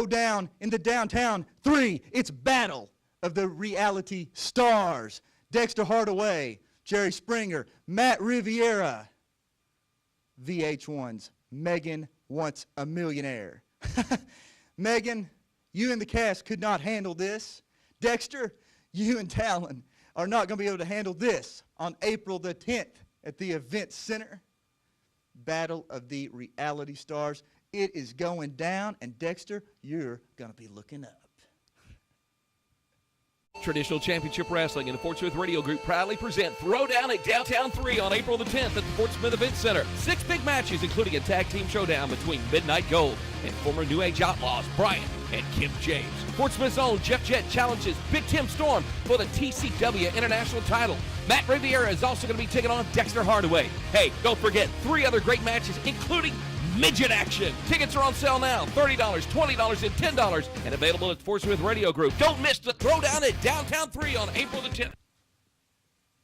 Throwdown in the Downtown 3. It's Battle of the Reality Stars. Dexter Hardaway, Jerry Springer, Matt Riviera. VH1's Megan Wants a Millionaire. Megan, you and the cast could not handle this. Dexter, you and Talon are not going to be able to handle this on April the 10th at the Event Center. Battle of the Reality Stars. It is going down, and Dexter, you're going to be looking up. Traditional Championship Wrestling and the Fort Smith Radio Group proudly present Throwdown at Downtown 3 on April the 10th at the Fort Smith Event Center. 6 big matches, including a tag team showdown between Midnight Gold and former New Age Outlaws, Brian and Kim James. Fort Smith's own Jett challenges Big Tim Storm for the TCW International title. Matt Riviera is also going to be taking on Dexter Hardaway. Hey, don't forget 3 other great matches, including midget action. Tickets are on sale now. $30, $20, and $10, and available at Fort Smith Radio Group. Don't miss the Throwdown at Downtown 3 on April the 10th.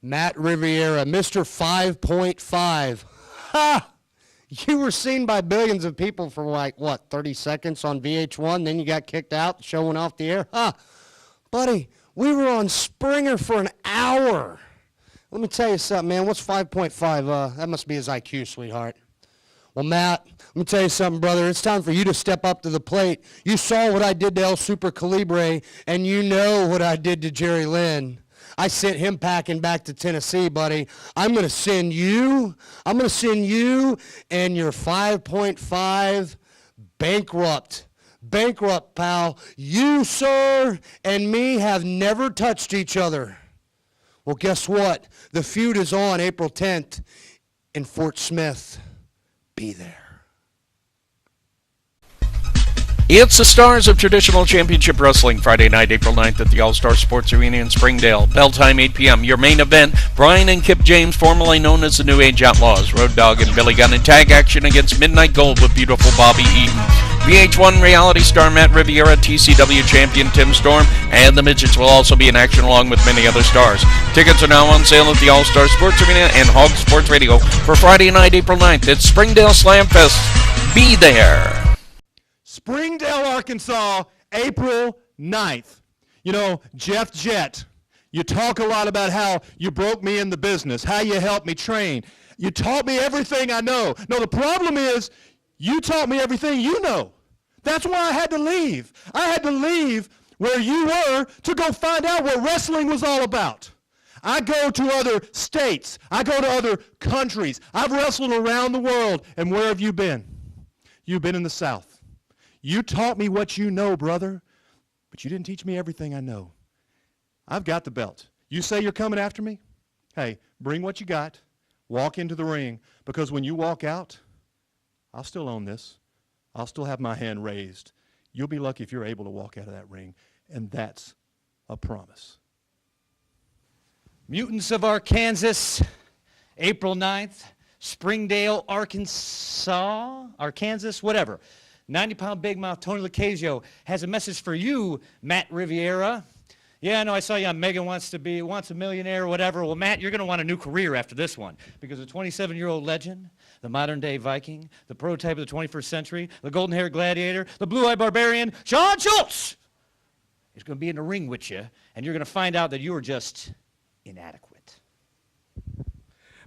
Matt Riviera, Mr. 5.5. Ha! You were seen by billions of people for like, 30 seconds on VH1, then you got kicked out, showing off the air? Huh. Buddy, we were on Springer for an hour. Let me tell you something, man. What's 5.5? That must be his IQ, sweetheart. Well, Matt, let me tell you something, brother. It's time for you to step up to the plate. You saw what I did to El Super Calibre, and you know what I did to Jerry Lynn. I sent him packing back to Tennessee, buddy. I'm going to send you and your 5.5 bankrupt. Bankrupt, pal. You, sir, and me have never touched each other. Well, guess what? The feud is on April 10th in Fort Smith. Be there. It's the Stars of Traditional Championship Wrestling, Friday night, April 9th at the All-Star Sports Arena in Springdale. Bell time 8 p.m. Your main event, Brian and Kip James, formerly known as the New Age Outlaws, Road Dogg and Billy Gunn in tag action against Midnight Gold with beautiful Bobby Eaton. VH1 reality star Matt Riviera, TCW champion Tim Storm, and the Midgets will also be in action along with many other stars. Tickets are now on sale at the All-Star Sports Arena and Hog Sports Radio for Friday night, April 9th at Springdale Slamfest. Be there. Springdale, Arkansas, April 9th. You know, Jett, you talk a lot about how you broke me in the business, how you helped me train. You taught me everything I know. No, the problem is you taught me everything you know. That's why I had to leave. I had to leave where you were to go find out what wrestling was all about. I go to other states. I go to other countries. I've wrestled around the world. And where have you been? You've been in the South. You taught me what you know, brother, but you didn't teach me everything I know. I've got the belt. You say you're coming after me? Hey, bring what you got. Walk into the ring, because when you walk out, I'll still own this. I'll still have my hand raised. You'll be lucky if you're able to walk out of that ring, and that's a promise. Mutants of Arkansas, April 9th, Springdale, Arkansas, whatever. 90-pound big mouth Tony Lucchesio has a message for you, Matt Riviera. Yeah, I know I saw you on Megan Wants a Millionaire or whatever. Well, Matt, you're going to want a new career after this one, because the 27-year-old legend, the modern-day Viking, the prototype of the 21st century, the golden-haired gladiator, the blue-eyed barbarian, Shawn Shultz, is going to be in the ring with you, and you're going to find out that you were just inadequate.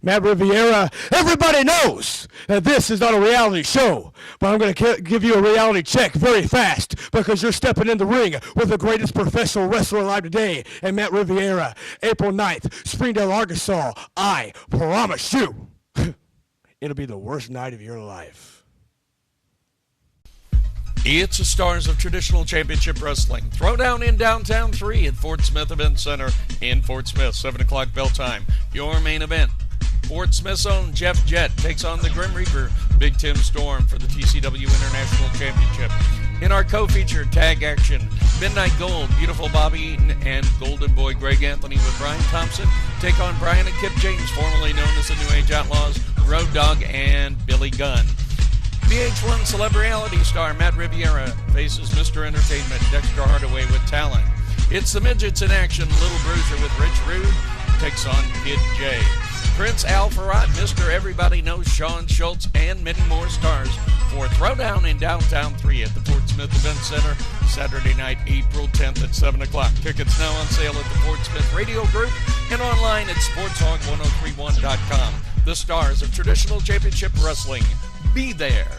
Matt Riviera, everybody knows that this is not a reality show, but I'm going to give you a reality check very fast, because you're stepping in the ring with the greatest professional wrestler alive today, and Matt Riviera, April 9th, Springdale, Arkansas. I promise you, it'll be the worst night of your life. It's the Stars of Traditional Championship Wrestling. Throwdown in Downtown 3 at Fort Smith Event Center in Fort Smith, 7 o'clock bell time. Your main event, Fort Smith's own Jett takes on the Grim Reaper, Big Tim Storm, for the TCW International Championship. In our co-feature tag action, Midnight Gold, Beautiful Bobby Eaton, and Golden Boy Greg Anthony with Brian Thompson take on Brian and Kip James, formerly known as the New Age Outlaws, Road Dogg, and Billy Gunn. VH1 celebrity star Matt Riviera faces Mr. Entertainment, Dexter Hardaway with Talon. It's the Midgets in action, Little Bruiser with Rich Rude takes on Kid J. Prince Alfarad, Mr. Everybody Knows Shawn Shultz, and many more stars for Throwdown in downtown 3 at the Fort Smith Event Center, Saturday night, April 10th at 7 o'clock. Tickets now on sale at the Fort Smith Radio Group and online at sportshog1031.com. The stars of traditional championship wrestling. Be there.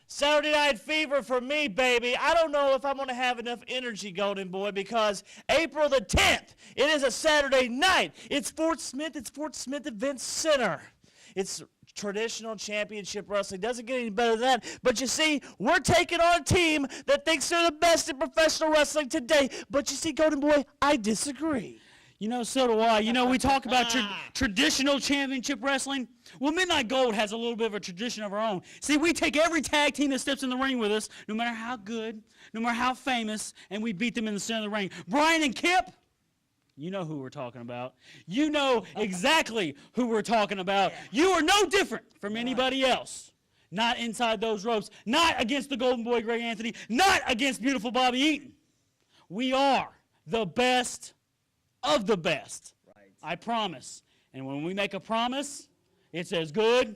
Saturday Night Fever for me, baby. I don't know if I'm going to have enough energy, Golden Boy, because April the 10th, it is a Saturday night. It's Fort Smith Event Center. It's traditional championship wrestling. Doesn't get any better than that. But you see, we're taking on a team that thinks they're the best in professional wrestling today. But you see, Golden Boy, I disagree. You know, so do I. You know, we talk about traditional championship wrestling. Well, Midnight Gold has a little bit of a tradition of our own. See, we take every tag team that steps in the ring with us, no matter how good, no matter how famous, and we beat them in the center of the ring. Brian and Kip, you know who we're talking about. You know exactly who we're talking about. You are no different from anybody else. Not inside those ropes. Not against the Golden Boy, Greg Anthony. Not against beautiful Bobby Eaton. We are the best of the best. Right. I promise. And when we make a promise, it's as good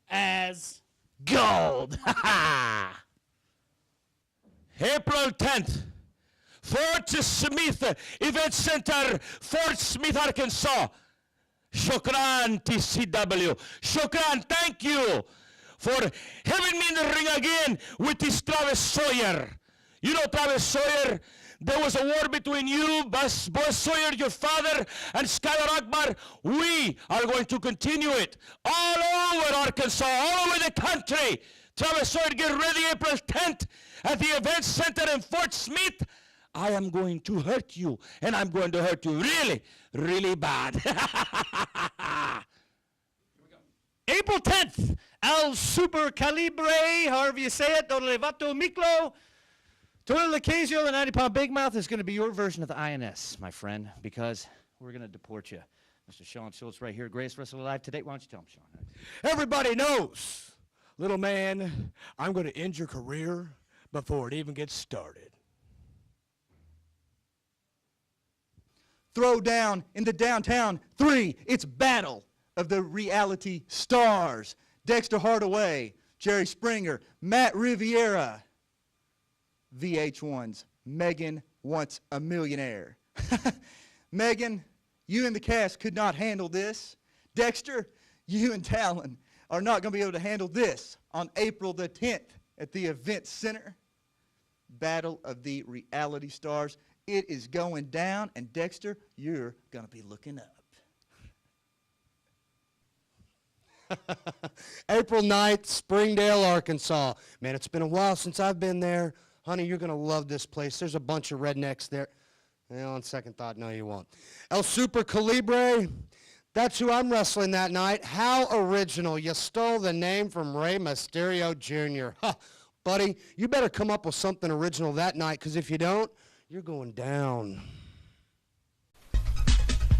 as gold. April 10th, Fort Smith Event Center, Fort Smith, Arkansas. Shukran, TCW. Shukran, thank you for having me in the ring again with this Travis Sawyer. You know Travis Sawyer? There was a war between you, Boy Sawyer, your father, and Skylar Akbar. We are going to continue it all over Arkansas, all over the country. Travis Sawyer, get ready April 10th at the Event Center in Fort Smith. I am going to hurt you, and I'm going to hurt you really, really bad. April 10th, El Super Calibre, however you say it, Don Levato Miklo. Tony Lacasio, the 90-pound Big Mouth, is going to be your version of the INS, my friend, because we're going to deport you. Mr. Shawn Shultz right here, Greatest Wrestler Alive today. Why don't you tell him, Shawn? Everybody knows, little man, I'm going to end your career before it even gets started. Throwdown in the downtown 3. It's Battle of the Reality Stars. Dexter Hardaway, Jerry Springer, Matt Riviera. VH1's Megan Wants a Millionaire. Megan, you and the cast could not handle this. Dexter, you and Talon are not going to be able to handle this on April the 10th at the Event Center. Battle of the Reality Stars. It is going down, and Dexter, you're going to be looking up. April 9th, Springdale, Arkansas. Man, it's been a while since I've been there. Honey, you're going to love this place. There's a bunch of rednecks there. On second thought, no, you won't. El Super Calibre, that's who I'm wrestling that night. How original. You stole the name from Rey Mysterio Jr. Huh, buddy, you better come up with something original that night, because if you don't, you're going down.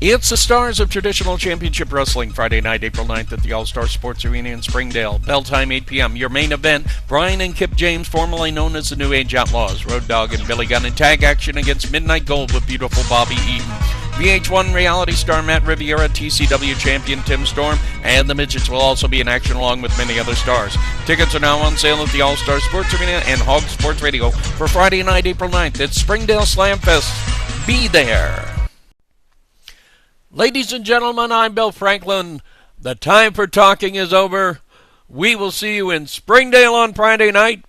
It's the stars of traditional championship wrestling, Friday night, April 9th at the All-Star Sports Arena in Springdale. Bell time 8 p.m. Your main event, Brian and Kip James, formerly known as the New Age Outlaws, Road Dogg and Billy Gunn in tag action against Midnight Gold with beautiful Bobby Eaton. VH1 reality star Matt Riviera, TCW champion Tim Storm, and the Midgets will also be in action along with many other stars. Tickets are now on sale at the All-Star Sports Arena and Hog Sports Radio for Friday night, April 9th at Springdale Slamfest. Be there. Ladies and gentlemen, I'm Bill Franklin. The time for talking is over. We will see you in Springdale on Friday night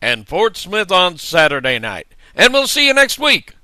and Fort Smith on Saturday night. And we'll see you next week